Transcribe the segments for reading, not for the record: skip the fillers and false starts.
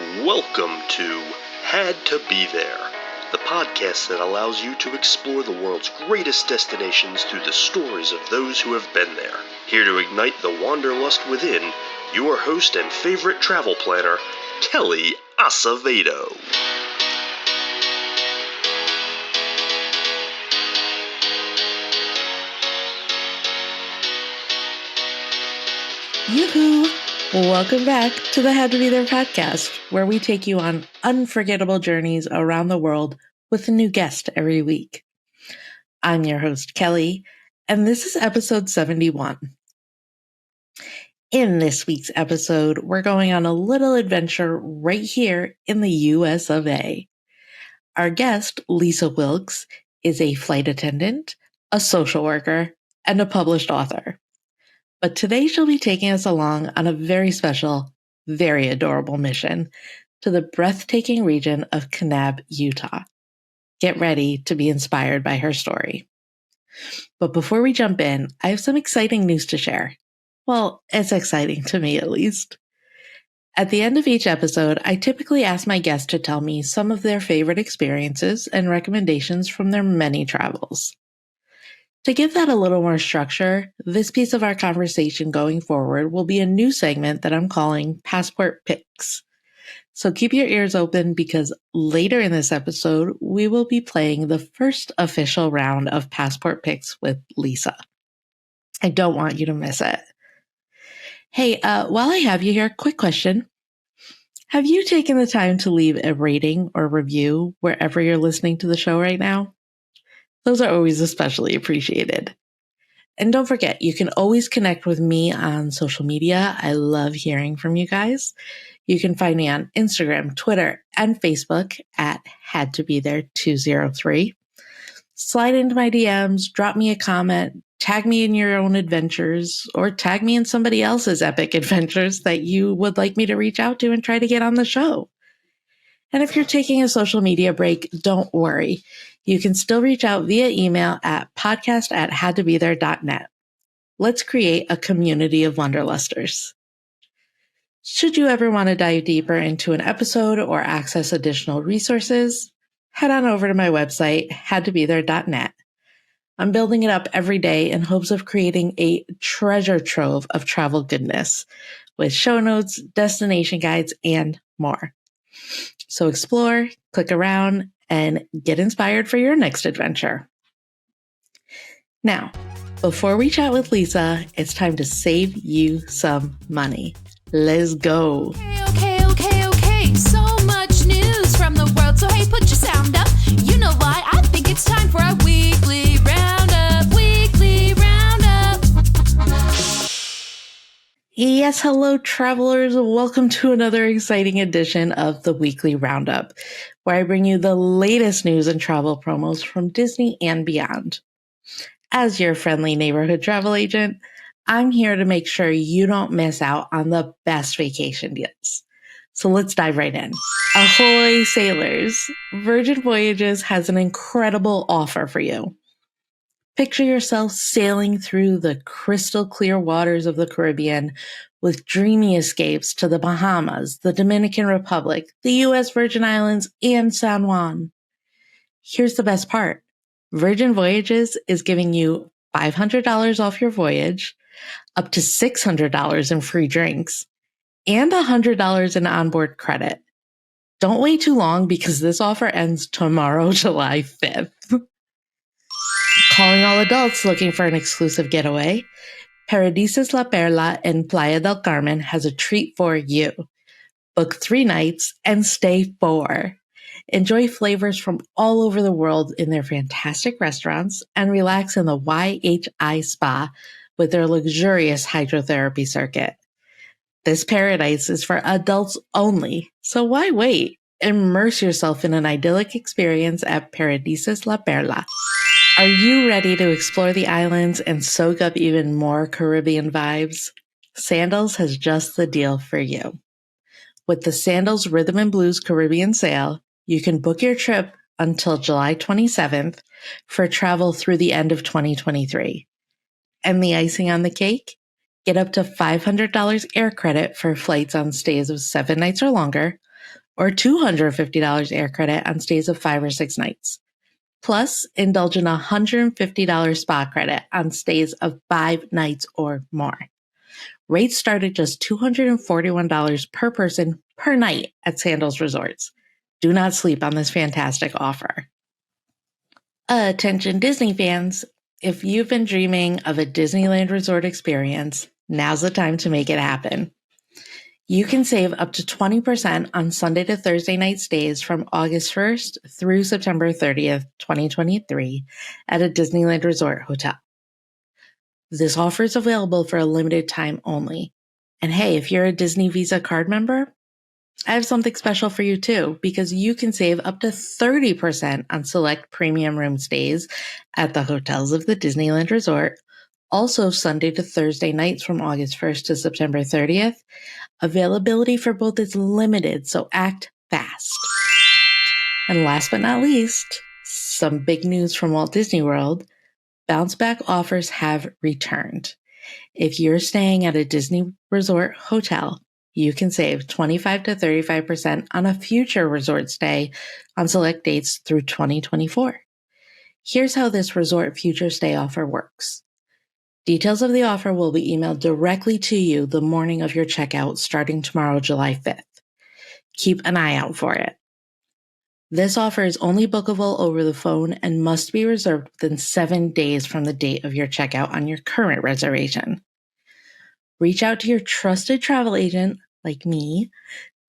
Welcome to Had to Be There, the podcast that allows you to explore the world's greatest destinations through the stories of those who have been there. Here to ignite the wanderlust within, your host and favorite travel planner, Kelly Acevedo. Yoo-hoo! Welcome back to the Had to Be There podcast, where we take you on unforgettable journeys around the world with a new guest every week. I'm your host, Kelly, and this is episode 71. In this week's episode, we're going on a little adventure right here in the US of A. Our guest, Lisa Wilkes, is a flight attendant, a social worker, and a published author. But today she'll be taking us along on a very special, very adorable mission to the breathtaking region of Kanab, Utah. Get ready to be inspired by her story. But before we jump in, I have some exciting news to share. Well, it's exciting to me at least. At the end of each episode, I typically ask my guests to tell me some of their favorite experiences and recommendations from their many travels. To give that a little more structure, this piece of our conversation going forward will be a new segment that I'm calling Passport Picks. So keep your ears open because later in this episode, we will be playing the first official round of Passport Picks with Lisa. I don't want you to miss it. Hey, while I have you here, quick question. Have you taken the time to leave a rating or review wherever you're listening to the show right now? Those are always especially appreciated. And don't forget, you can always connect with me on social media. I love hearing from you guys. You can find me on Instagram, Twitter, and Facebook at HadToBeThere203. Slide into my DMs, drop me a comment, tag me in your own adventures, or tag me in somebody else's epic adventures that you would like me to reach out to and try to get on the show. And if you're taking a social media break, don't worry. You can still reach out via email at podcast@hadtobethere.net. Let's create a community of wanderlusters. Should you ever want to dive deeper into an episode or access additional resources, head on over to my website, hadtobethere.net. I'm building it up every day in hopes of creating a treasure trove of travel goodness with show notes, destination guides, and more. So explore, click around, and get inspired for your next adventure. Now, before we chat with Lisa, it's time to save you some money. Let's go. Okay. So much news from the world. So hey, put your sound up. You know why? I think it's time for our weekly roundup. Yes, hello travelers. Welcome to another exciting edition of the Weekly Roundup, where I bring you the latest news and travel promos from Disney and beyond. As your friendly neighborhood travel agent, I'm here to make sure you don't miss out on the best vacation deals. So let's dive right in. Ahoy, sailors! Virgin Voyages has an incredible offer for you. Picture yourself sailing through the crystal clear waters of the Caribbean with dreamy escapes to the Bahamas, the Dominican Republic, the U.S. Virgin Islands, and San Juan. Here's the best part. Virgin Voyages is giving you $500 off your voyage, up to $600 in free drinks, and $100 in onboard credit. Don't wait too long because this offer ends tomorrow, July 5th. Calling all adults looking for an exclusive getaway, Paradisus La Perla in Playa del Carmen has a treat for you. Book 3 nights and stay 4. Enjoy flavors from all over the world in their fantastic restaurants and relax in the YHI Spa with their luxurious hydrotherapy circuit. This paradise is for adults only, so why wait? Immerse yourself in an idyllic experience at Paradisus La Perla. Are you ready to explore the islands and soak up even more Caribbean vibes? Sandals has just the deal for you. With the Sandals Rhythm and Blues Caribbean Sale, you can book your trip until July 27th for travel through the end of 2023. And the icing on the cake? Get up to $500 air credit for flights on stays of 7 nights or longer, or $250 air credit on stays of 5 or 6 nights. Plus, indulge in a $150 spa credit on stays of 5 nights or more. Rates start at just $241 per person per night at Sandals Resorts. Do not sleep on this fantastic offer. Attention Disney fans, if you've been dreaming of a Disneyland resort experience, now's the time to make it happen. You can save up to 20% on Sunday to Thursday night stays from August 1st through September 30th, 2023 at a Disneyland Resort hotel. This offer is available for a limited time only. And hey, if you're a Disney Visa card member, I have something special for you too, because you can save up to 30% on select premium room stays at the hotels of the Disneyland Resort. Also, Sunday to Thursday nights from August 1st to September 30th. Availability for both is limited, so act fast. And last but not least, some big news from Walt Disney World. Bounce back offers have returned. If you're staying at a Disney Resort hotel, you can save 25 to 35% on a future resort stay on select dates through 2024. Here's how this resort future stay offer works. Details of the offer will be emailed directly to you the morning of your checkout starting tomorrow, July 5th. Keep an eye out for it. This offer is only bookable over the phone and must be reserved within 7 days from the date of your checkout on your current reservation. Reach out to your trusted travel agent, like me,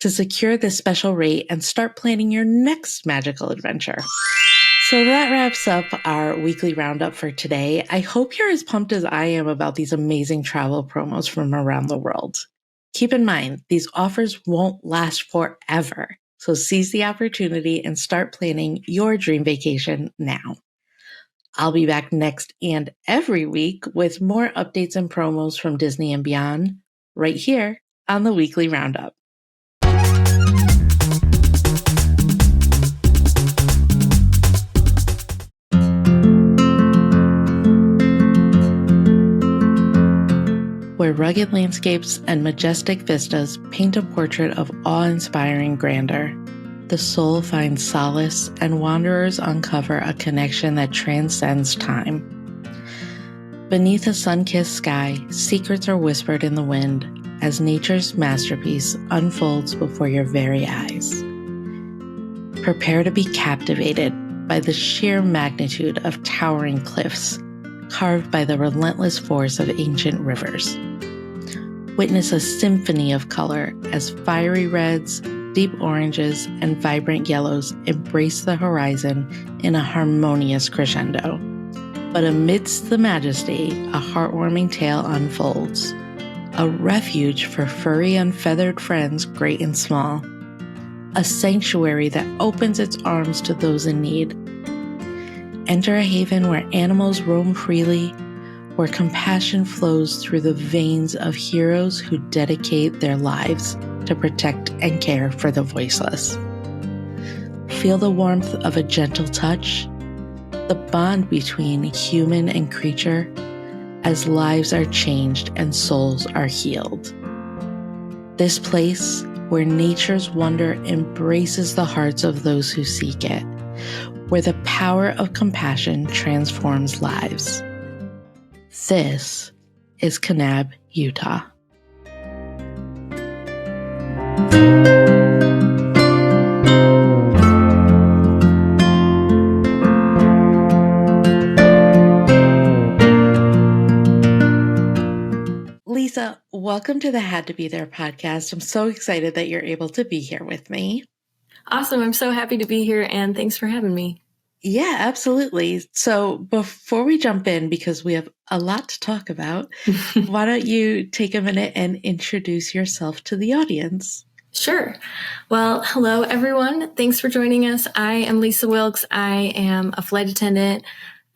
to secure this special rate and start planning your next magical adventure. So that wraps up our weekly roundup for today. I hope you're as pumped as I am about these amazing travel promos from around the world. Keep in mind, these offers won't last forever, so seize the opportunity and start planning your dream vacation now. I'll be back next and every week with more updates and promos from Disney and beyond, right here on the Weekly Roundup. Where rugged landscapes and majestic vistas paint a portrait of awe-inspiring grandeur, the soul finds solace and wanderers uncover a connection that transcends time. Beneath a sun-kissed sky, secrets are whispered in the wind as nature's masterpiece unfolds before your very eyes. Prepare to be captivated by the sheer magnitude of towering cliffs carved by the relentless force of ancient rivers. Witness a symphony of color as fiery reds, deep oranges, and vibrant yellows embrace the horizon in a harmonious crescendo. But amidst the majesty, a heartwarming tale unfolds. A refuge for furry and feathered friends, great and small. A sanctuary that opens its arms to those in need. Enter a haven where animals roam freely, where compassion flows through the veins of heroes who dedicate their lives to protect and care for the voiceless. Feel the warmth of a gentle touch, the bond between human and creature, as lives are changed and souls are healed. This place, where nature's wonder embraces the hearts of those who seek it, where the power of compassion transforms lives. This is Kanab, Utah. Lisa, welcome to the Had to Be There podcast. I'm so excited that you're able to be here with me. Awesome. I'm so happy to be here, and thanks for having me. Yeah, absolutely. So before we jump in, because we have a lot to talk about, why don't you take a minute and introduce yourself to the audience? Sure. Well, hello, everyone. Thanks for joining us. I am Lisa Wilkes. I am a flight attendant.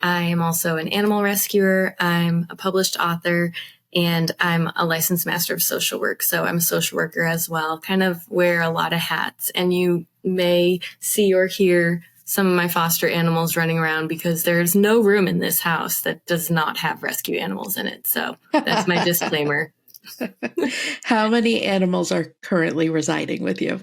I am also an animal rescuer. I'm a published author, and I'm a licensed master of social work. So I'm a social worker as well, kind of wear a lot of hats. And you may see or hear some of my foster animals running around because there's no room in this house that does not have rescue animals in it. So that's my disclaimer. How many animals are currently residing with you?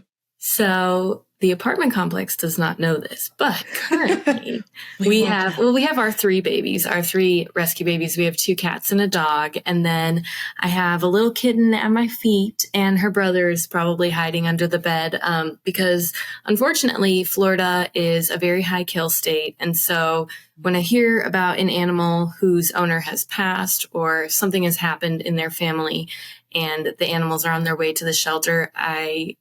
So the apartment complex does not know this, but currently we have our 3 babies, our 3 rescue babies. We have 2 cats and a dog. And then I have a little kitten at my feet, and her brother is probably hiding under the bed, because unfortunately Florida is a very high kill state. And so when I hear about an animal whose owner has passed or something has happened in their family and the animals are on their way to the shelter, I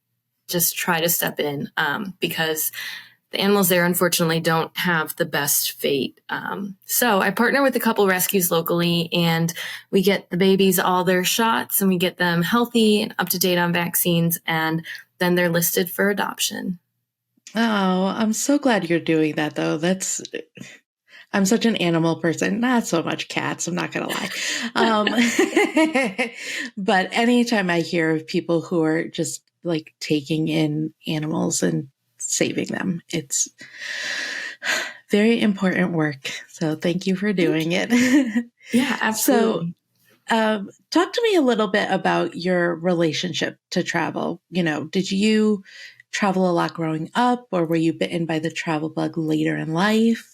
just try to step in, because the animals there, unfortunately, don't have the best fate. So I partner with a couple rescues locally, and we get the babies all their shots, and we get them healthy and up to date on vaccines, and then they're listed for adoption. Oh, I'm so glad you're doing that, though. I'm such an animal person, not so much cats, I'm not going to lie. But anytime I hear of people who are just like taking in animals and saving them, it's very important work. So thank you for doing it. Yeah, absolutely. So talk to me a little bit about your relationship to travel. Did you travel a lot growing up, or were you bitten by the travel bug later in life?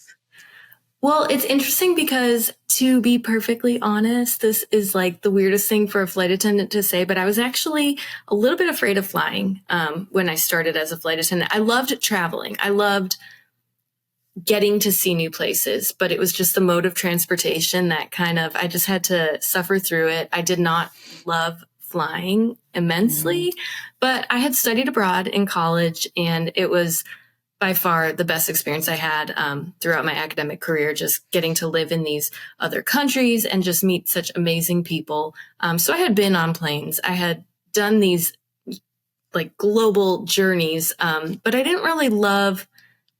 Well, it's interesting because, to be perfectly honest, this is like the weirdest thing for a flight attendant to say, but I was actually a little bit afraid of flying when I started as a flight attendant. I loved traveling. I loved getting to see new places, but it was just the mode of transportation that I just had to suffer through it. I did not love flying immensely, but I had studied abroad in college, and it was by far the best experience I had throughout my academic career, just getting to live in these other countries and just meet such amazing people. So I had been on planes. I had done these like global journeys, but I didn't really love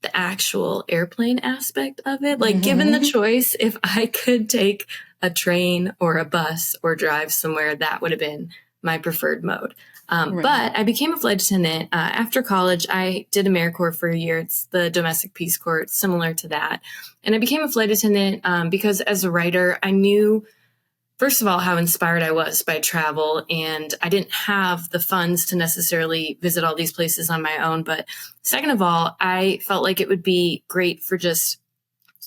the actual airplane aspect of it. Like, given the choice, if I could take a train or a bus or drive somewhere, that would have been my preferred mode. Right. But I became a flight attendant after college. I did AmeriCorps for a year. It's the domestic Peace Corps. It's similar to that. And I became a flight attendant because as a writer, I knew, first of all, how inspired I was by travel. And I didn't have the funds to necessarily visit all these places on my own. But second of all, I felt like it would be great for just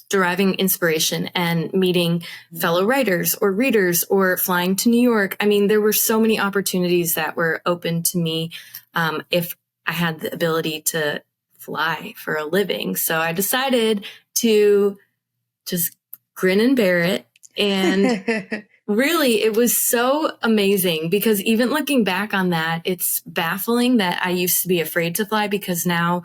deriving inspiration and meeting fellow writers or readers or flying to New York. I mean, there were so many opportunities that were open to me if I had the ability to fly for a living. So I decided to just grin and bear it. And really, it was so amazing because even looking back on that, it's baffling that I used to be afraid to fly, because now,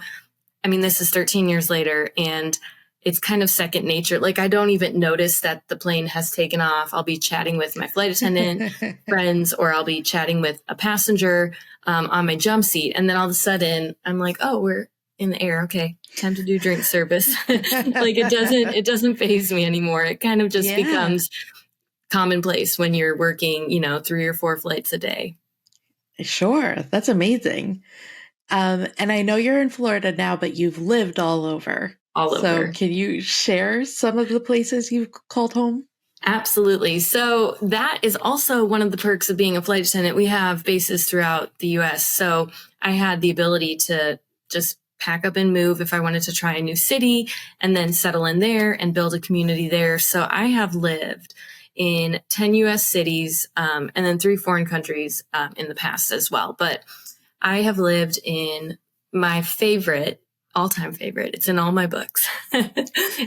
I mean, this is 13 years later, and it's kind of second nature. Like, I don't even notice that the plane has taken off. I'll be chatting with my flight attendant friends, or I'll be chatting with a passenger on my jump seat. And then all of a sudden I'm like, oh, we're in the air. Okay. Time to do drink service. Like, it doesn't faze me anymore. It kind of just becomes commonplace when you're working, 3 or 4 flights a day. Sure. That's amazing. And I know you're in Florida now, but you've lived all over. So can you share some of the places you've called home? Absolutely. So that is also one of the perks of being a flight attendant. We have bases throughout the U.S. So I had the ability to just pack up and move if I wanted to try a new city and then settle in there and build a community there. So I have lived in 10 U.S. cities and then 3 foreign countries in the past as well. But I have lived in my all-time favorite, it's in all my books,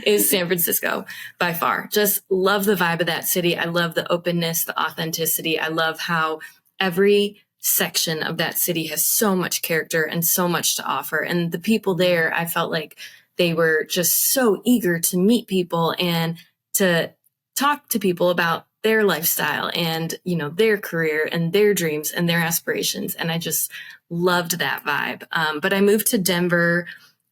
is San Francisco by far. Just love the vibe of that city. I love the openness, the authenticity. I love how every section of that city has so much character and so much to offer. And the people there, I felt like they were just so eager to meet people and to talk to people about their lifestyle and, their career and their dreams and their aspirations. And I just loved that vibe. But I moved to Denver.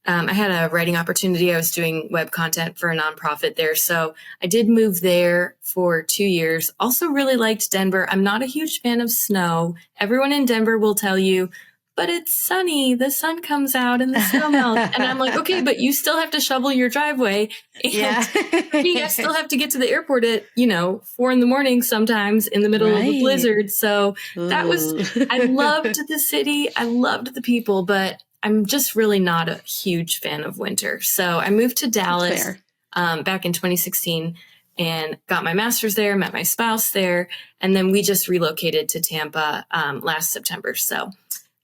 I had a writing opportunity. I was doing web content for a nonprofit there. So I did move there for 2 years. Also really liked Denver. I'm not a huge fan of snow. Everyone in Denver will tell you, but it's sunny. The sun comes out and the snow melts. And I'm like, okay, but you still have to shovel your driveway. And I still have to get to the airport at, 4 a.m. sometimes in the middle of a blizzard. So that was, I loved the city. I loved the people, but I'm just really not a huge fan of winter. So I moved to Dallas back in 2016 and got my master's there, met my spouse there, and then we just relocated to Tampa last September. So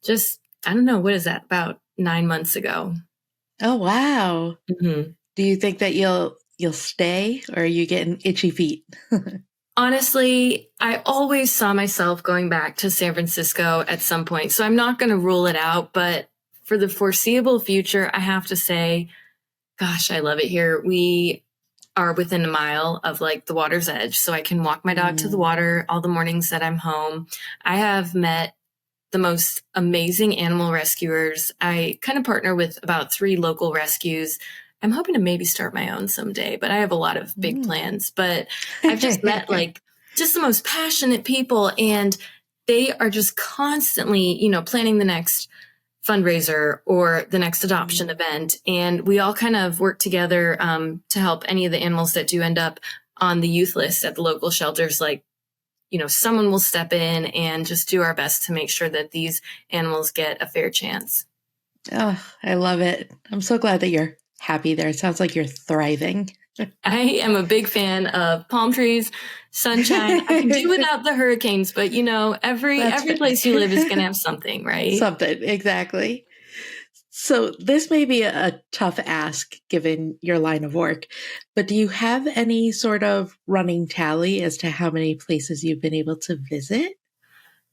just, I don't know, what is that, about 9 months ago. Oh, wow. Mm-hmm. Do you think that you'll stay, or are you getting itchy feet? Honestly, I always saw myself going back to San Francisco at some point. So I'm not going to rule it out, but for the foreseeable future, I have to say, gosh, I love it here. We are within a mile of like the water's edge. So I can walk my dog to the water all the mornings that I'm home. I have met the most amazing animal rescuers. I kind of partner with about 3 local rescues. I'm hoping to maybe start my own someday, but I have a lot of big plans. But I've just met like just the most passionate people, and they are just constantly, planning the next fundraiser or the next adoption event. And we all kind of work together to help any of the animals that do end up on the youth list at the local shelters. Like, someone will step in and just do our best to make sure that these animals get a fair chance. Oh, I love it. I'm so glad that you're happy there. It sounds like you're thriving. I am a big fan of palm trees, sunshine. I can do without the hurricanes, but every place you live is going to have something, right? Something, exactly. So this may be a tough ask given your line of work, but do you have any sort of running tally as to how many places you've been able to visit?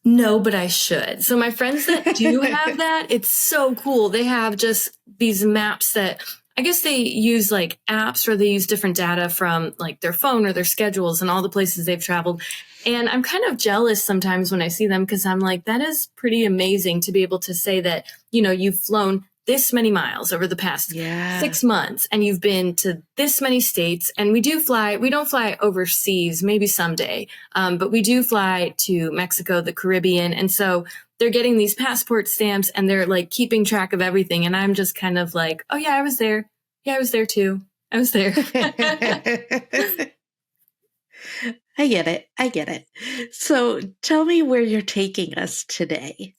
No, but I should. So my friends that do have that, it's so cool. They have just these maps that I guess they use like apps, or they use different data from like their phone or their schedules and all the places they've traveled. And I'm kind of jealous sometimes when I see them, because I'm like, that is pretty amazing to be able to say that, you've flown this many miles over the past 6 months, and you've been to this many states. And we don't fly overseas, maybe someday, but we do fly to Mexico, the Caribbean. And so they're getting these passport stamps, and they're like keeping track of everything. And I'm just kind of like, oh yeah, I was there. Yeah, I was there too. I was there. I get it. So tell me where you're taking us today.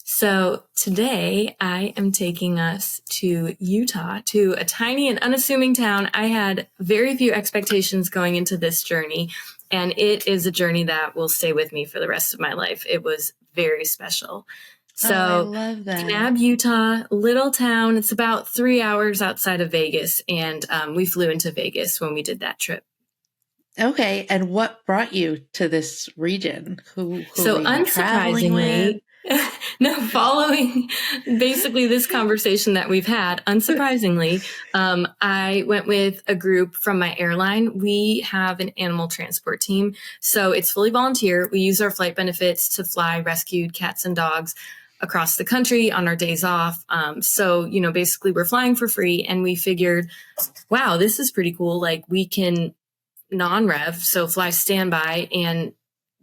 So today I am taking us to Utah, to a tiny and unassuming town. I had very few expectations going into this journey, and it is a journey that will stay with me for the rest of my life. It was very special. So I love that. Kanab, Utah, little town. It's about 3 hours outside of Vegas, and we flew into Vegas when we did that trip. Okay, and what brought you to this region? Who so were you traveling with? No, following basically this conversation that we've had, unsurprisingly, I went with a group from my airline. We have an animal transport team, so it's fully volunteer. We use our flight benefits to fly rescued cats and dogs across the country on our days off. So, basically we're flying for free, and we figured, wow, this is pretty cool. Like, we can non-rev, so fly standby, and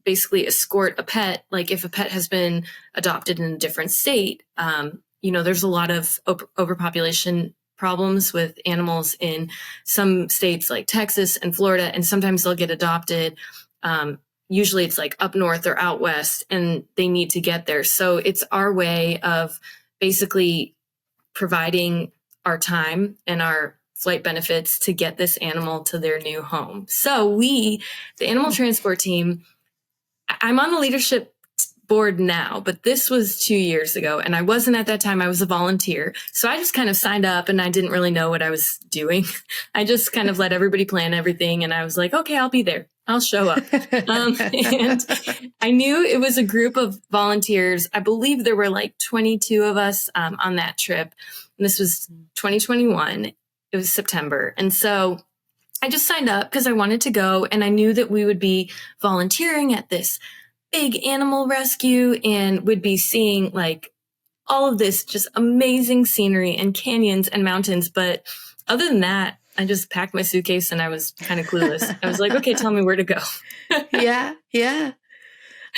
basically escort a pet. Like, if a pet has been adopted in a different state, there's a lot of overpopulation problems with animals in some states like Texas and Florida, and sometimes they'll get adopted. Usually it's like up north or out west, and they need to get there. So it's our way of basically providing our time and our flight benefits to get this animal to their new home. So the animal transport team, I'm on the leadership board now, but this was 2 years ago, and I wasn't at that time. I was a volunteer. So I just kind of signed up, and I didn't really know what I was doing. I just kind of let everybody plan everything, and I was like, okay, I'll be there. I'll show up. And I knew it was a group of volunteers. I believe there were like 22 of us on that trip. And this was 2021. It was September. And so I just signed up because I wanted to go, and I knew that we would be volunteering at this big animal rescue and would be seeing like all of this just amazing scenery and canyons and mountains. But other than that, I just packed my suitcase and I was kind of clueless. I was like, okay, tell me where to go. Yeah.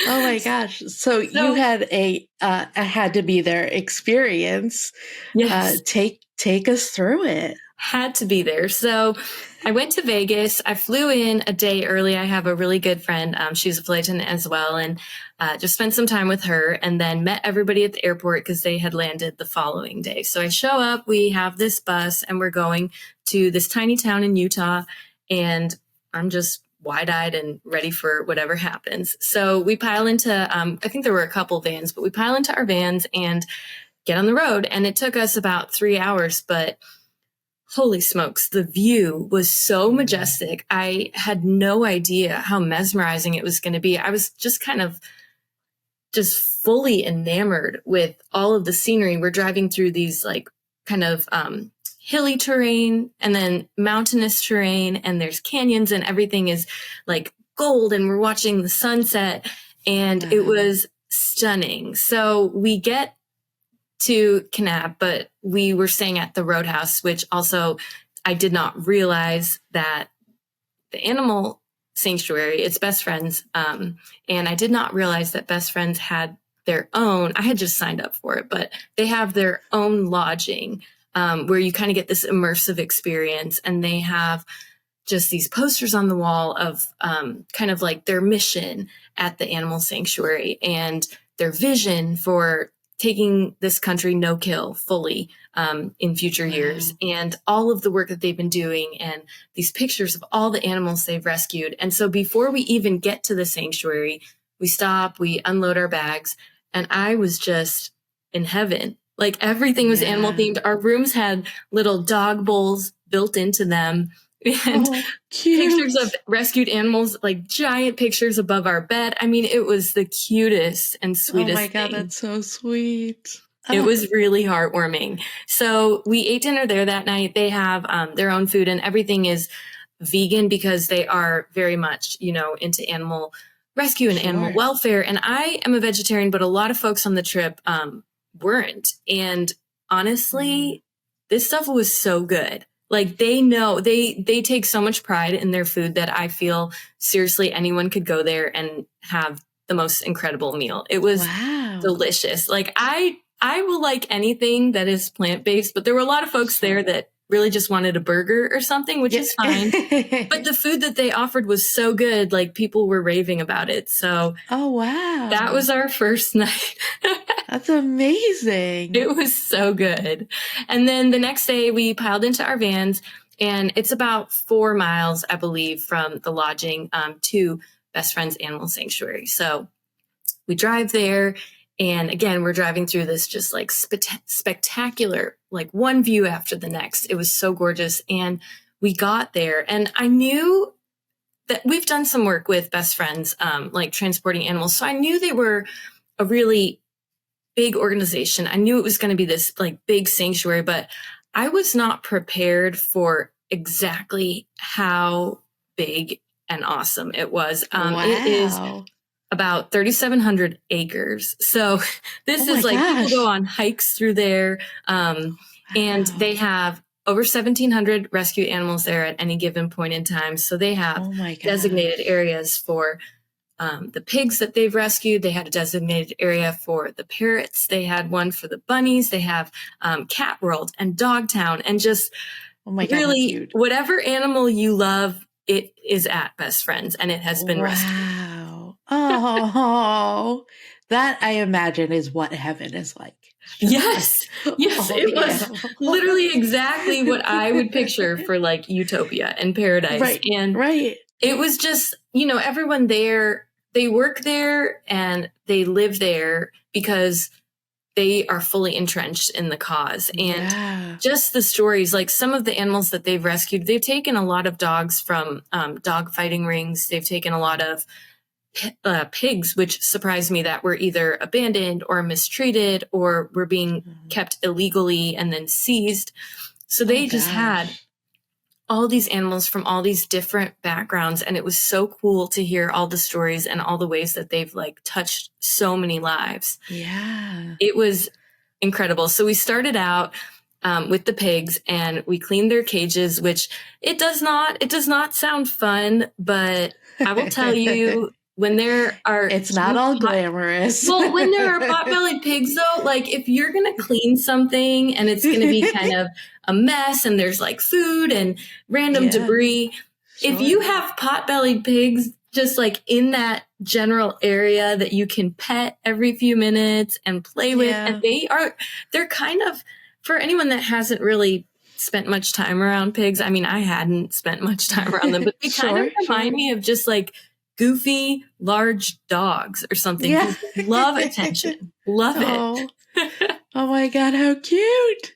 Oh my gosh. So you had a had to be there experience. Yes. Take us through it. had to be there. So I went to Vegas. I flew in a day early. I have a really good friend. She's a flight attendant as well. And just spent some time with her and then met everybody at the airport because they had landed the following day. So I show up, we have this bus and we're going to this tiny town in Utah. And I'm just wide-eyed and ready for whatever happens. So we pile into, I think there were a couple vans, but we pile into our vans and get on the road. And it took us about 3 hours, but holy smokes, the view was so majestic. I had no idea how mesmerizing it was going to be. I was just kind of just fully enamored with all of the scenery. We're driving through these like kind of hilly terrain and then mountainous terrain, and there's canyons and everything is like gold, and we're watching the sunset, and it was stunning. So we get to Kanab, but we were staying at the Roadhouse, which also I did not realize that the animal sanctuary, it's Best Friends, and I did not realize that Best Friends had their own, I had just signed up for it, but they have their own lodging where you kind of get this immersive experience, and they have just these posters on the wall of kind of like their mission at the animal sanctuary and their vision for taking this country no-kill fully in future years, and all of the work that they've been doing, and these pictures of all the animals they've rescued. And so before we even get to the sanctuary, we stop, we unload our bags, and I was just in heaven. Like everything was animal themed. Our rooms had little dog bowls built into them, and pictures of rescued animals, like giant pictures above our bed. I mean, it was the cutest and sweetest Oh my God, thing. that's so sweet. It was really heartwarming. So we ate dinner there that night. They have their own food, and everything is vegan because they are very much, into animal rescue and animal welfare. And I am a vegetarian, but a lot of folks on the trip weren't. And honestly, this stuff was so good. Like they know, they take so much pride in their food that I feel seriously anyone could go there and have the most incredible meal. It was delicious. Like I will like anything that is plant-based, but there were a lot of folks there that really just wanted a burger or something, which is fine. But the food that they offered was so good, like people were raving about it. So that was our first night. That's amazing. It was so good. And then the next day we piled into our vans, and it's about 4 miles, I believe, from the lodging to Best Friends Animal Sanctuary. So we drive there, and again, we're driving through this just like spectacular, like one view after the next. It was so gorgeous. And we got there, and I knew that we've done some work with Best Friends, like transporting animals. So I knew they were a really big organization. I knew it was going to be this like big sanctuary, but I was not prepared for exactly how big and awesome it was. It is about 3,700 acres. So this is like people go on hikes through there. And they have over 1,700 rescue animals there at any given point in time. So they have designated areas for the pigs that they've rescued. They had a designated area for the parrots. They had one for the bunnies. They have Cat World and Dogtown, and just really whatever animal you love, it is at Best Friends, and it has been rescued. Oh, that I imagine is what heaven is like. Yes, it was literally exactly what I would picture for like utopia and paradise. It was just, everyone there, they work there and they live there because they are fully entrenched in the cause. And just the stories, like some of the animals that they've rescued, they've taken a lot of dogs from dog fighting rings. They've taken a lot of pigs, which surprised me, that were either abandoned or mistreated or were being kept illegally and then seized. So they just had all these animals from all these different backgrounds. And it was so cool to hear all the stories and all the ways that they've like touched so many lives. It was incredible. So we started out with the pigs, and we cleaned their cages, which it does not sound fun, but I will tell you, when there are It's not all glamorous. well, when there are pot-bellied pigs, though, like if you're going to clean something and it's going to be kind of a mess and there's like food and random debris, if you have pot-bellied pigs just like in that general area that you can pet every few minutes and play with, and they're kind of, for anyone that hasn't really spent much time around pigs, I mean, I hadn't spent much time around them, but they kind of remind me of just like goofy, large dogs or something. Yeah. Love attention. Love it. Oh my God, how cute.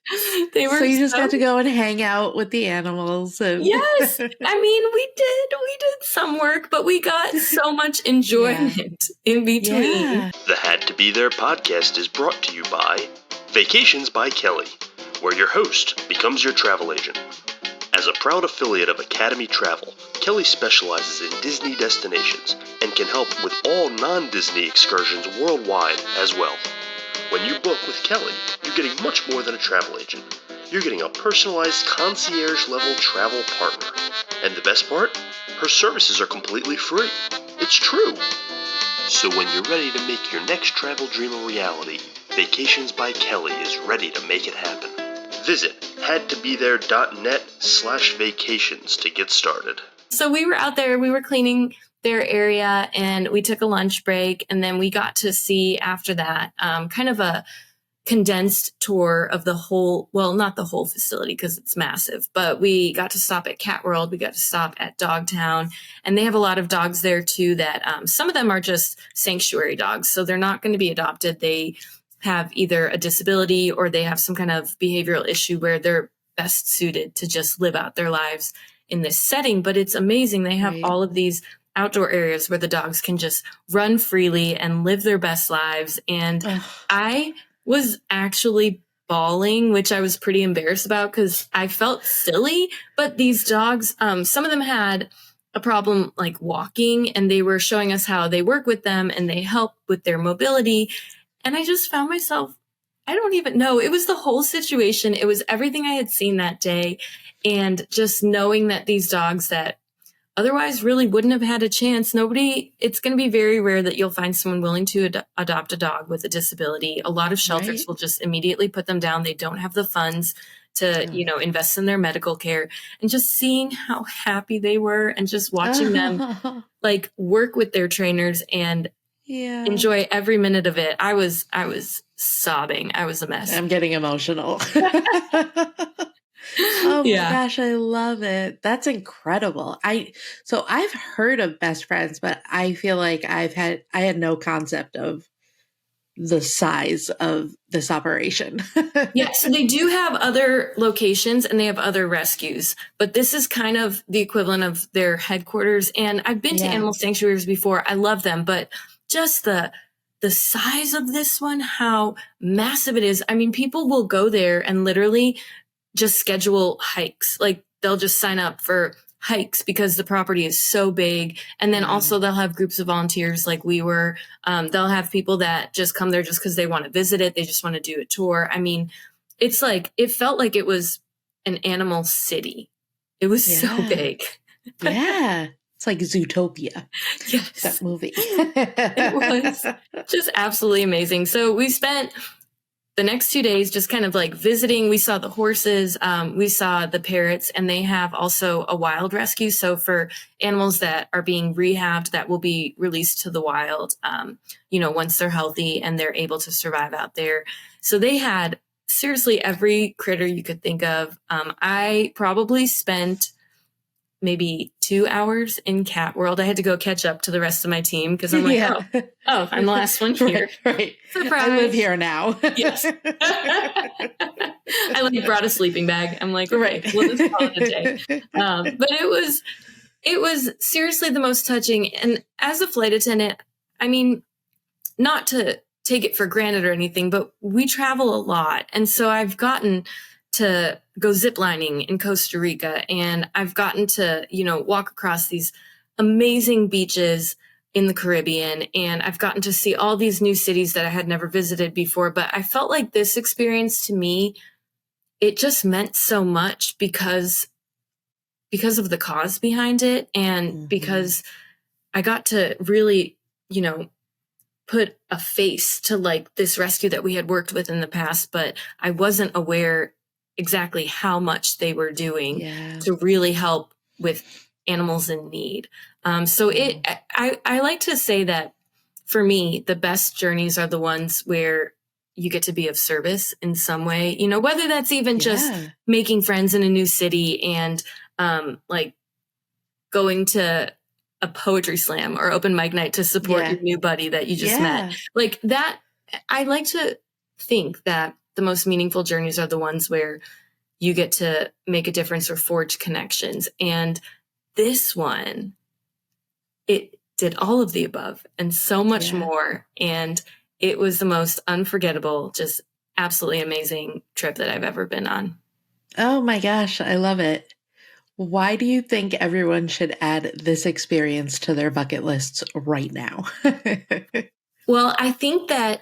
They were so you just got to go and hang out with the animals. And yes. I mean, we did some work, but we got so much enjoyment in between. Yeah. The Had to Be There podcast is brought to you by Vacations by Kelly, where your host becomes your travel agent. As a proud affiliate of Academy Travel, Kelly specializes in Disney destinations and can help with all non-Disney excursions worldwide as well. When you book with Kelly, you're getting much more than a travel agent. You're getting a personalized concierge-level travel partner. And the best part? Her services are completely free. It's true. So when you're ready to make your next travel dream a reality, Vacations by Kelly is ready to make it happen. Visit hadtobethere.net/vacations to get started. So we were out there, we were cleaning their area, and we took a lunch break, and then we got to see after that kind of a condensed tour of the whole, well, not the whole facility because it's massive, but we got to stop at Cat World, we got to stop at Dogtown, and they have a lot of dogs there too that some of them are just sanctuary dogs, so they're not going to be adopted. They have either a disability or they have some kind of behavioral issue where they're best suited to just live out their lives in this setting. But it's amazing. They have all of these outdoor areas where the dogs can just run freely and live their best lives. And I was actually bawling, which I was pretty embarrassed about because I felt silly. But these dogs, some of them had a problem like walking, and they were showing us how they work with them and they help with their mobility. And I just found myself, I don't even know. It was the whole situation. It was everything I had seen that day. And just knowing that these dogs that otherwise really wouldn't have had a chance, it's going to be very rare that you'll find someone willing to adopt a dog with a disability. A lot of shelters will just immediately put them down. They don't have the funds to, invest in their medical care. And just seeing how happy they were and just watching them like work with their trainers and enjoy every minute of it. I was sobbing. I was a mess. I'm getting emotional. Oh my gosh, I love it. That's incredible. So I've heard of Best Friends, but I feel like I had no concept of the size of this operation. Yeah, so they do have other locations and they have other rescues, but this is kind of the equivalent of their headquarters. And I've been to animal sanctuaries before. I love them, but just the size of this one, how massive it is. I mean, people will go there and literally just schedule hikes. Like they'll just sign up for hikes because the property is so big. And then also they'll have groups of volunteers like we were. They'll have people that just come there just because they want to visit it. They just want to do a tour. I mean, it's like, it felt like it was an animal city. It was so big. Yeah. It's like Zootopia. Yes. That movie. It was just absolutely amazing. So we spent the next 2 days just kind of like visiting. We saw the horses, we saw the parrots, and they have also a wild rescue. So for animals that are being rehabbed that will be released to the wild, once they're healthy and they're able to survive out there. So they had seriously every critter you could think of. I probably spent maybe 2 hours in Cat World. I had to go catch up to the rest of my team because I'm like, oh, I'm the last one here. Right. Surprise. I live here now. Yes. I brought a sleeping bag. I'm like, okay, we'll just call it a day. But it was seriously the most touching. And as a flight attendant, I mean, not to take it for granted or anything, but we travel a lot. And so I've gotten to go ziplining in Costa Rica, and I've gotten to, walk across these amazing beaches in the Caribbean, and I've gotten to see all these new cities that I had never visited before. But I felt like this experience to me, it just meant so much because of the cause behind it, and because I got to really, put a face to like this rescue that we had worked with in the past, but I wasn't aware exactly how much they were doing to really help with animals in need. I like to say that for me, the best journeys are the ones where you get to be of service in some way, whether that's even just making friends in a new city and like going to a poetry slam or open mic night to support your new buddy that you just met. Like that, I like to think that the most meaningful journeys are the ones where you get to make a difference or forge connections. And this one, it did all of the above and so much more. And it was the most unforgettable, just absolutely amazing trip that I've ever been on. Oh my gosh, I love it. Why do you think everyone should add this experience to their bucket lists right now? Well, I think that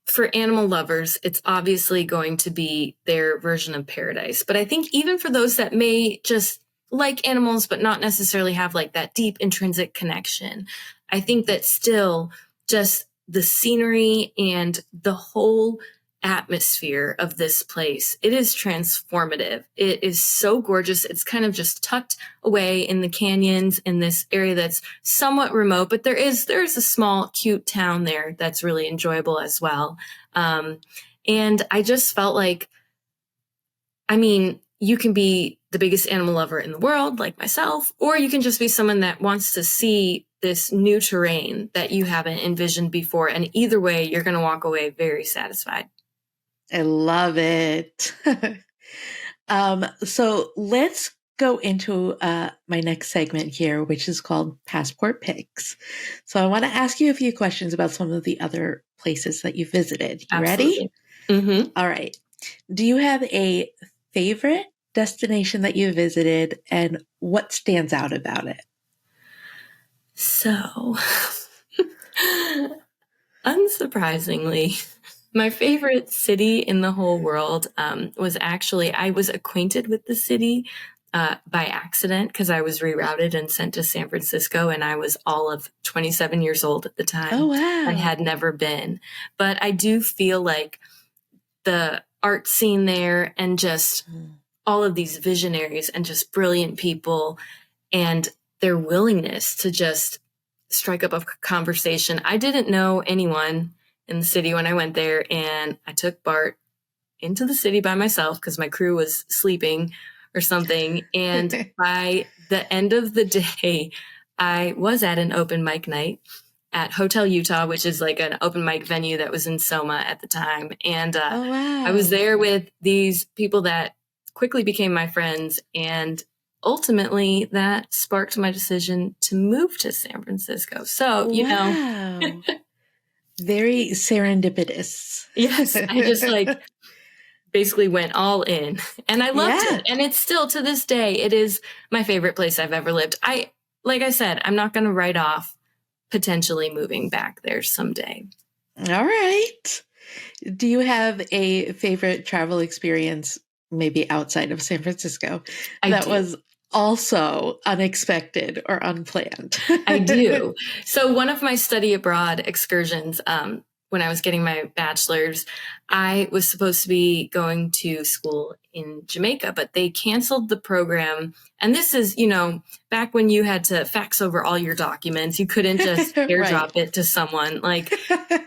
for animal lovers, it's obviously going to be their version of paradise. But I think even for those that may just like animals, but not necessarily have like that deep intrinsic connection, I think that still just the scenery and the whole atmosphere of this place, it is transformative. It is so gorgeous. It's kind of just tucked away in the canyons in this area that's somewhat remote, but there is a small, cute town there that's really enjoyable as well. And I just felt like, you can be the biggest animal lover in the world, like myself, or you can just be someone that wants to see this new terrain that you haven't envisioned before. And either way, you're going to walk away very satisfied. I love it. So let's go into my next segment here, which is called Passport Picks. So I want to ask you a few questions about some of the other places that you visited. You ready? Mm-hmm. All right. Do you have a favorite destination that you visited, and what stands out about it? So, unsurprisingly, my favorite city in the whole world was actually, I was acquainted with the city by accident because I was rerouted and sent to San Francisco, and I was all of 27 years old at the time. Oh, wow. I had never been. But I do feel like the art scene there and just all of these visionaries and just brilliant people and their willingness to just strike up a conversation. I didn't know anyone in the city when I went there, and I took Bart into the city by myself because my crew was sleeping or something. And by the end of the day, I was at an open mic night at Hotel Utah, which is like an open mic venue that was in Soma at the time. And Oh, wow. I was there with these people that quickly became my friends, and ultimately that sparked my decision to move to San Francisco. So, Wow. Very serendipitous. Yes, I just basically went all in, and I loved it. And it's still, to this day, it is my favorite place I've ever lived. Like I said, I'm not going to write off potentially moving back there someday. All right. Do you have a favorite travel experience, maybe outside of San Francisco, that was also unexpected or unplanned? I do. So one of my study abroad excursions, when I was getting my bachelor's, I was supposed to be going to school in Jamaica, but they canceled the program. And this is, back when you had to fax over all your documents. You couldn't just airdrop it to someone.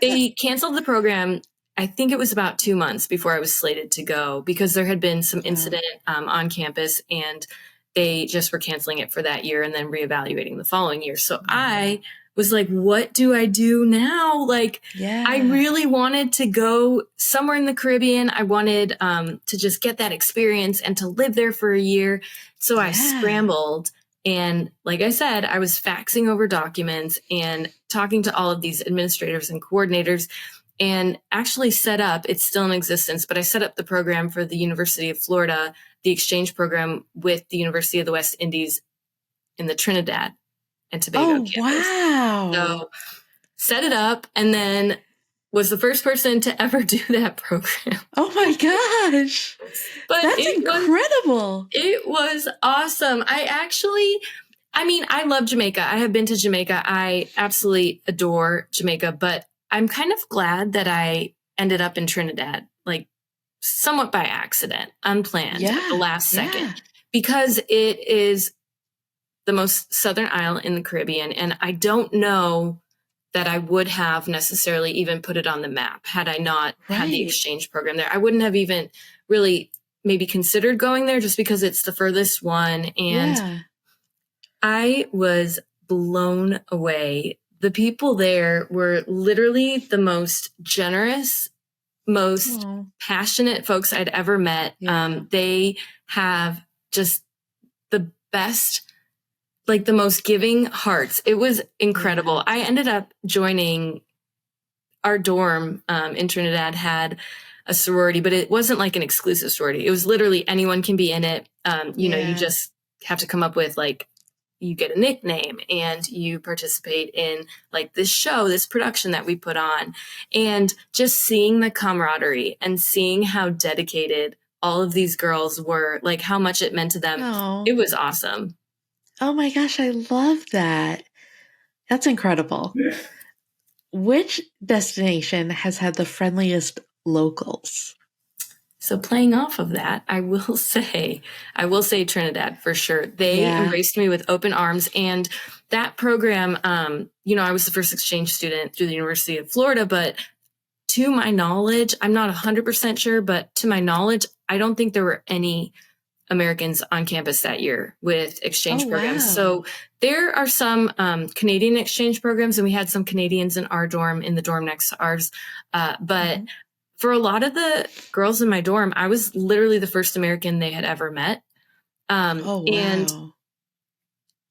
They canceled the program. I think it was about 2 months before I was slated to go because there had been some incident on campus, and they just were canceling it for that year and then reevaluating the following year. So I was like, what do I do now? I really wanted to go somewhere in the Caribbean. I wanted to just get that experience and to live there for a year. So I scrambled. And like I said, I was faxing over documents and talking to all of these administrators and coordinators, and actually set up, it's still in existence, but I set up the program for the University of Florida, the exchange program with the University of the West Indies in the Trinidad and Tobago campus. Wow. So set it up, and then was the first person to ever do that program. Oh my gosh. But that's incredible. It was awesome. I mean, I love Jamaica. I have been to Jamaica. I absolutely adore Jamaica, but I'm kind of glad that I ended up in Trinidad, like somewhat by accident, unplanned at the last second, because it is the most southern isle in the Caribbean. And I don't know that I would have necessarily even put it on the map had I not had the exchange program there. I wouldn't have even really maybe considered going there just because it's the furthest one. And I was blown away. The people there were literally the most generous, most passionate folks I'd ever met. They have just the best, like the most giving hearts. It was incredible. I ended up joining our dorm in Trinidad had a sorority, but it wasn't like an exclusive sorority. It was literally anyone can be in it. You know, you just have to come up with like, you get a nickname and you participate in like this show, this production that we put on, and just seeing the camaraderie and seeing how dedicated all of these girls were, like how much it meant to them. It was awesome. Oh my gosh, I love that. That's incredible. Which destination has had the friendliest locals? So playing off of that, I will say Trinidad for sure. They embraced me with open arms. And that program, you know, I was the first exchange student through the University of Florida, but to my knowledge, I'm not 100% sure, but to my knowledge, I don't think there were any Americans on campus that year with exchange programs. Wow. So there are some Canadian exchange programs, and we had some Canadians in our dorm, in the dorm next to ours. But for a lot of the girls in my dorm, I was literally the first American they had ever met. And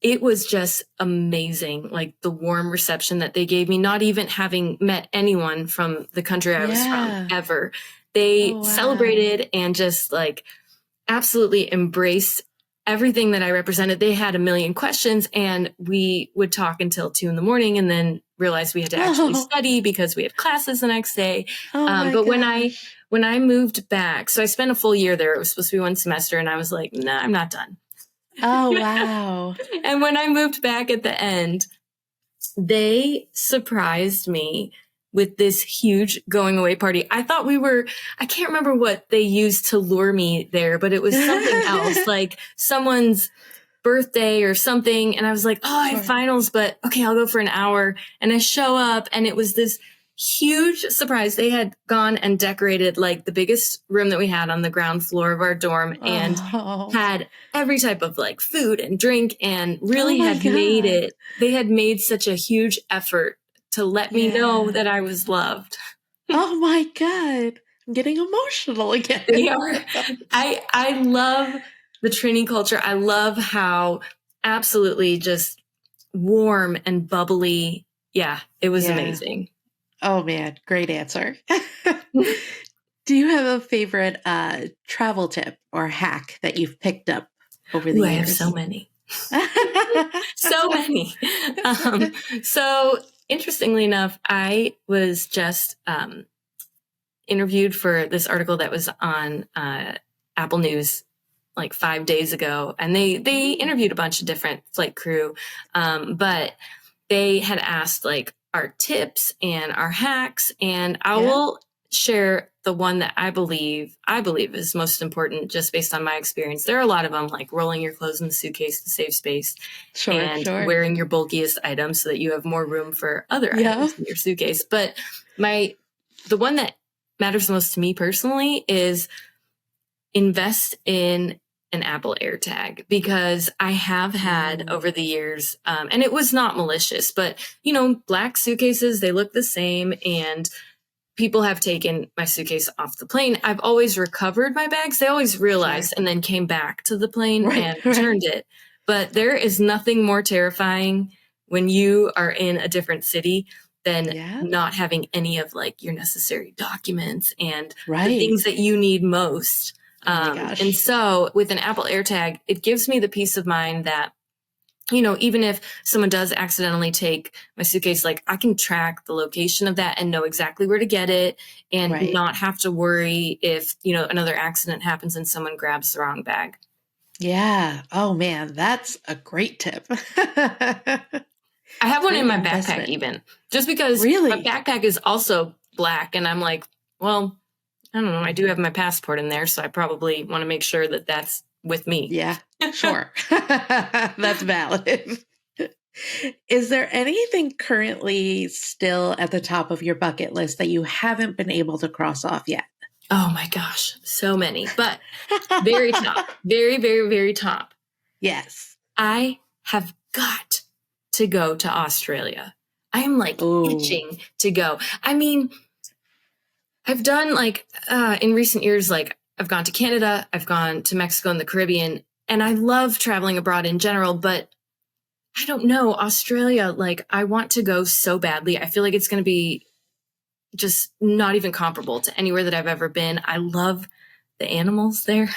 it was just amazing, like the warm reception that they gave me, not even having met anyone from the country I was from ever. They celebrated and just like absolutely embraced everything that I represented. They had a million questions, and we would talk until 2 a.m. and then realized we had to actually study because we had classes the next day. But when I moved back, so I spent a full year there. It was supposed to be 1 semester, and I was like, nah, I'm not done. Oh, wow. And when I moved back at the end, they surprised me with this huge going away party. I thought I can't remember what they used to lure me there, but it was something else, like someone's birthday or something. And I was like, oh, I have finals, but okay, I'll go for an hour. And I show up, and it was this huge surprise. They had gone and decorated like the biggest room that we had on the ground floor of our dorm, and had every type of like food and drink, and really they had made such a huge effort to let me know that I was loved. Oh my God. I'm getting emotional again. They are. I love the Trini culture. I love how absolutely just warm and bubbly. Yeah, it was amazing. Oh man, great answer. Do you have a favorite travel tip or hack that you've picked up over the years? I have so many. So many. So interestingly enough, I was just interviewed for this article that was on Apple News like 5 days ago. And they interviewed a bunch of different flight crew. But they had asked like our tips and our hacks. And I will share the one that I believe is most important just based on my experience. There are a lot of them, like rolling your clothes in the suitcase to save space, wearing your bulkiest items so that you have more room for other items in your suitcase. But the one that matters most to me personally is invest in an Apple AirTag, because I have had over the years, and it was not malicious, but you know, black suitcases, they look the same, and people have taken my suitcase off the plane. I've always recovered my bags. They always realized and then came back to the plane and returned it. But there is nothing more terrifying when you are in a different city than not having any of like your necessary documents and the things that you need most. And so with an Apple AirTag, it gives me the peace of mind that, you know, even if someone does accidentally take my suitcase, like I can track the location of that and know exactly where to get it, and not have to worry if, you know, another accident happens and someone grabs the wrong bag. Yeah. Oh man, that's a great tip. I have one Great in my investment. backpack even, just because Really? my backpack is also black, and I'm like, well, I don't know. I do have my passport in there, so I probably want to make sure that that's with me. Yeah, sure. That's valid. Is there anything currently still at the top of your bucket list that you haven't been able to cross off yet? Oh my gosh, so many, but very top, very, very, very top. Yes. I have got to go to Australia. I am like itching to go. I mean, I've done like in recent years, like I've gone to Canada, I've gone to Mexico and the Caribbean, and I love traveling abroad in general, but I don't know, Australia, like I want to go so badly. I feel like it's going to be just not even comparable to anywhere that I've ever been. I love the animals there.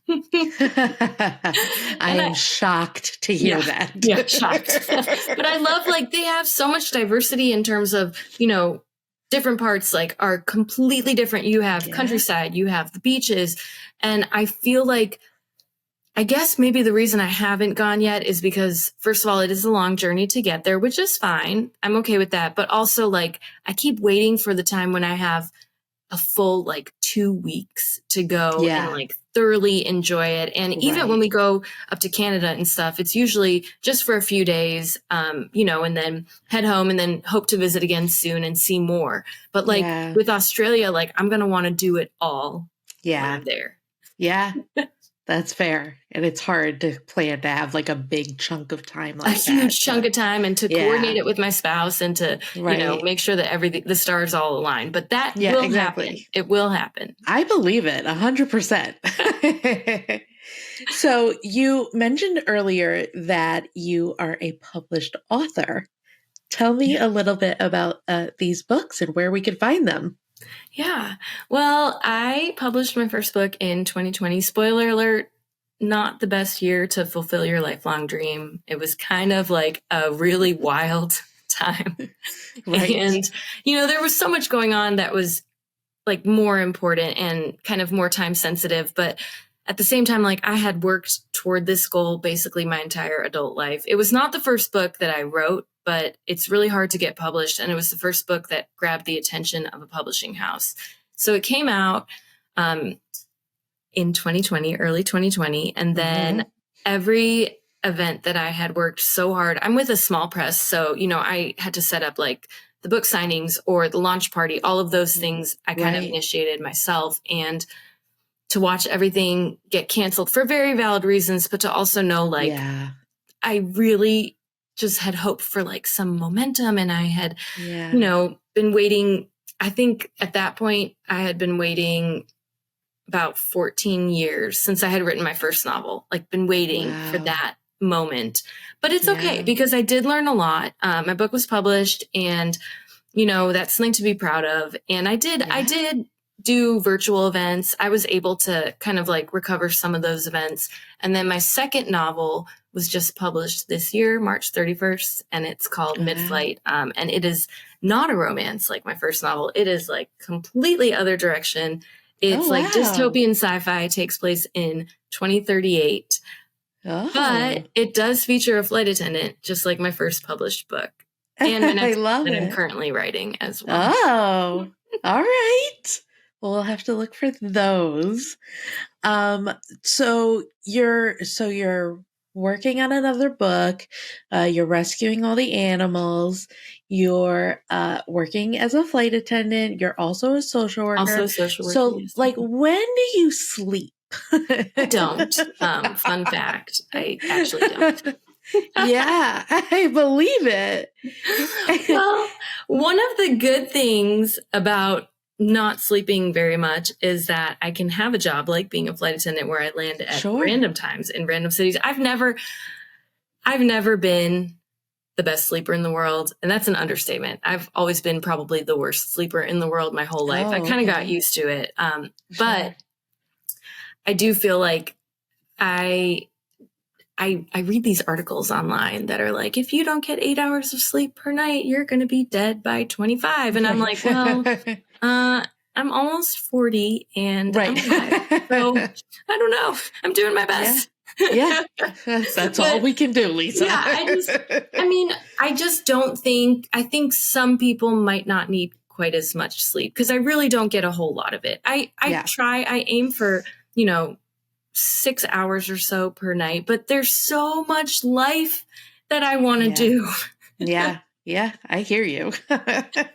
I am shocked to hear that. Yeah, shocked. But I love, like, they have so much diversity in terms of, you know, different parts like are completely different. You have countryside, you have the beaches. And I feel like, I guess maybe the reason I haven't gone yet is because, first of all, it is a long journey to get there, which is fine. I'm okay with that. But also, like, I keep waiting for the time when I have a full, like, 2 weeks to go and, like, thoroughly enjoy it. And even when we go up to Canada and stuff, it's usually just for a few days, you know, and then head home and then hope to visit again soon and see more. But, like, with Australia, like, I'm going to want to do it all when I'm there. Yeah. That's fair. And it's hard to plan to have like a big chunk of time like that. A huge chunk of time, and to coordinate it with my spouse and to, you know, make sure that everything, the stars all align. But that will happen. It will happen. I believe it 100%. So you mentioned earlier that you are a published author. Tell me a little bit about these books and where we could find them. Yeah. Well, I published my first book in 2020. Spoiler alert, not the best year to fulfill your lifelong dream. It was kind of like a really wild time. And, you know, there was so much going on that was like more important and kind of more time sensitive. But at the same time, like I had worked toward this goal basically my entire adult life. It was not the first book that I wrote, but it's really hard to get published. And it was the first book that grabbed the attention of a publishing house. So it came out in 2020, early 2020. And then every event that I had worked so hard, I'm with a small press. So, you know, I had to set up like the book signings or the launch party, all of those things I kind of initiated myself. And to watch everything get canceled for very valid reasons, but to also know like I really just had hoped for like some momentum, and I had, you know, been waiting. I think at that point I had been waiting about 14 years since I had written my first novel, like been waiting for that moment. But it's okay because I did learn a lot. My book was published, and, you know, that's something to be proud of. And I did do virtual events. I was able to kind of like recover some of those events. And then my second novel was just published this year, March 31st, and it's called Mid-Flight. And it is not a romance like my first novel. It is like completely other direction. It's like dystopian sci-fi. It takes place in 2038. But it does feature a flight attendant, just like my first published book. And my next book that I'm currently writing as well. Oh, all right. Well, we'll have to look for those. So you're working on another book. You're rescuing all the animals. You're working as a flight attendant. You're also a social worker. Also a social worker. So, like, when do you sleep? I don't. Fun fact, I actually don't. Yeah, I believe it. Well, one of the good things about not sleeping very much is that I can have a job like being a flight attendant where I land at random times in random cities. I've never been the best sleeper in the world, and that's an understatement. I've always been probably the worst sleeper in the world my whole life. I kind of got used to it. But I do feel like I read these articles online that are like, if you don't get 8 hours of sleep per night, you're going to be dead by 25. And I'm like, well, I'm almost 40 and I'm alive, so I don't know. I'm doing my best. Yeah, that's all we can do, Lisa. Yeah, I just don't think, I think some people might not need quite as much sleep because I really don't get a whole lot of it. I aim for, 6 hours or so per night, but there's so much life that I want to do. Yeah, I hear you.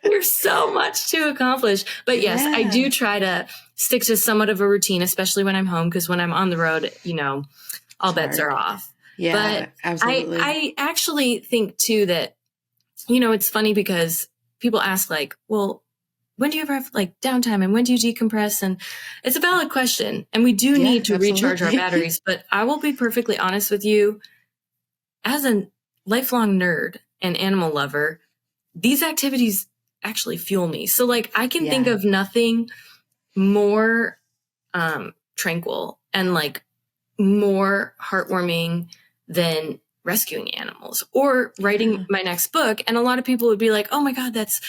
There's so much to accomplish. But yes, I do try to stick to somewhat of a routine, especially when I'm home, because when I'm on the road, all bets are off. Yeah, but absolutely. I actually think too that, it's funny because people ask like, well, when do you ever have like downtime and when do you decompress? And it's a valid question. And we do need to recharge our batteries. But I will be perfectly honest with you, as a lifelong nerd and animal lover, these activities actually fuel me. So like I can think of nothing more tranquil and like more heartwarming than rescuing animals or writing my next book. And a lot of people would be like, oh my God, that's,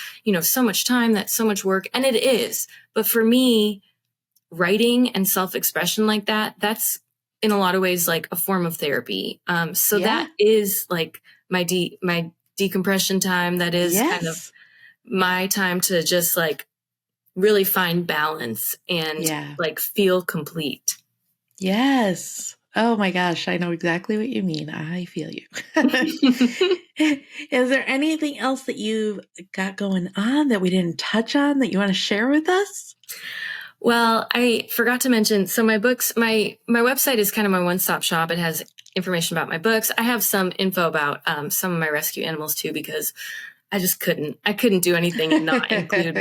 so much time, that's so much work. And it is. But for me, writing and self-expression like that, that's in a lot of ways like a form of therapy. That is like my decompression time. That is kind of my time to just like really find balance and like feel complete. Yes. Oh my gosh, I know exactly what you mean. I feel you. Is there anything else that you've got going on that we didn't touch on that you want to share with us? Well, I forgot to mention, so my books, my website is kind of my one-stop shop. It has information about my books. I have some info about some of my rescue animals too, because I just couldn't do anything and not include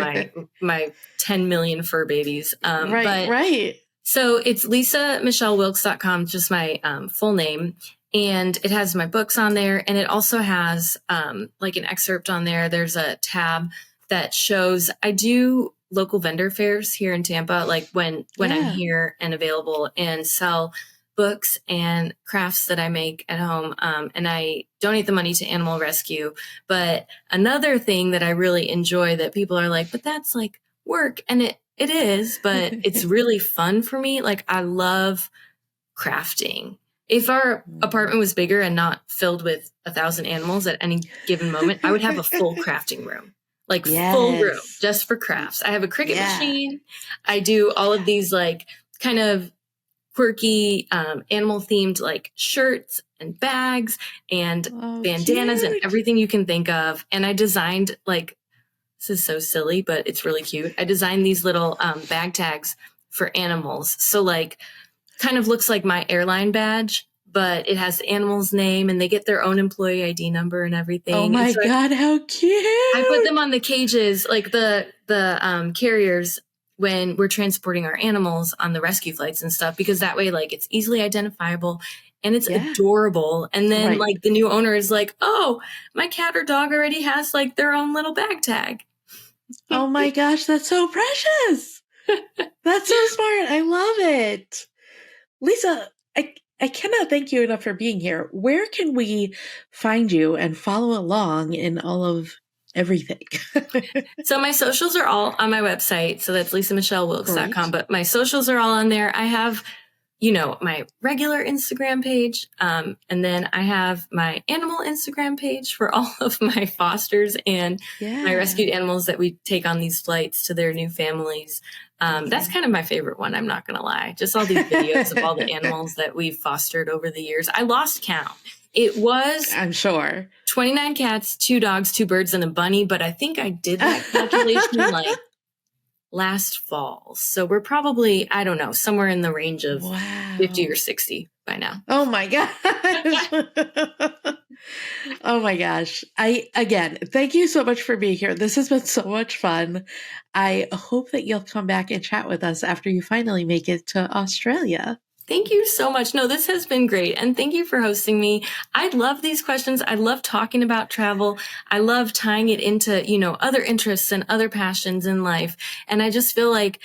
my 10 million fur babies. Right. So it's lisamichelwilkes.com, just my full name. And it has my books on there. And it also has like an excerpt on there. There's a tab that shows I do local vendor fairs here in Tampa, like when I'm here and available, and sell books and crafts that I make at home. And I donate the money to animal rescue. But another thing that I really enjoy that people are like, but that's like work. And it is, but it's really fun for me. Like I love crafting. If our apartment was bigger and not filled with 1,000 animals at any given moment, I would have a full crafting room, like full room just for crafts. I have a Cricut machine. I do all of these like kind of quirky animal themed like shirts and bags and bandanas and everything you can think of. And I designed like, this is so silly, but it's really cute. I designed these little bag tags for animals. So like kind of looks like my airline badge, but it has the animal's name and they get their own employee ID number and everything. Oh my God, how cute. I put them on the cages, like the carriers when we're transporting our animals on the rescue flights and stuff, because that way like it's easily identifiable and it's adorable. And then like the new owner is like, oh, my cat or dog already has like their own little bag tag. Oh my gosh, that's so precious. That's so smart. I love it. Lisa, I cannot thank you enough for being here. Where can we find you and follow along in all of everything? So my socials are all on my website. So that's lisamichelwilkes.com. But my socials are all on there. I have, my regular Instagram page. And then I have my animal Instagram page for all of my fosters and my rescued animals that we take on these flights to their new families. That's kind of my favorite one. I'm not going to lie. Just all these videos of all the animals that we've fostered over the years. I lost count. It was, I'm sure, 29 cats, 2 dogs, 2 birds, and a bunny. But I think I did that calculation like last fall. So we're probably, I don't know, somewhere in the range of 50 or 60 by now. Oh my gosh. Oh my gosh. Again, thank you so much for being here. This has been so much fun. I hope that you'll come back and chat with us after you finally make it to Australia. Thank you so much. No, this has been great. And thank you for hosting me. I love these questions. I love talking about travel. I love tying it into, other interests and other passions in life. And I just feel like,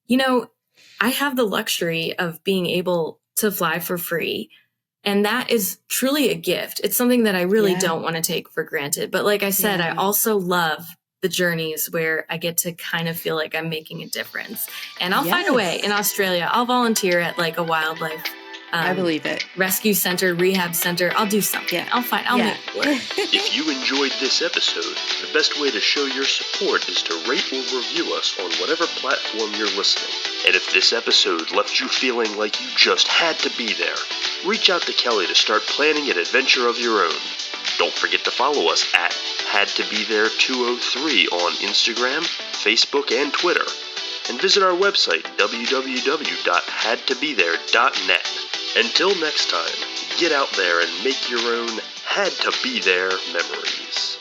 I have the luxury of being able to fly for free. And that is truly a gift. It's something that I really don't want to take for granted. But like I said, I also love the journeys where I get to kind of feel like I'm making a difference. And I'll find a way in Australia. I'll volunteer at like a wildlife I believe it. Rescue center, rehab center. I'll do something. Yeah. I'll make it work. If you enjoyed this episode, the best way to show your support is to rate or review us on whatever platform you're listening. And if this episode left you feeling like you just had to be there, reach out to Kelly to start planning an adventure of your own. Don't forget to follow us at HadToBeThere203 on Instagram, Facebook, and Twitter. And visit our website, www.hadtobethere.net. Until next time, get out there and make your own Had to Be There memories.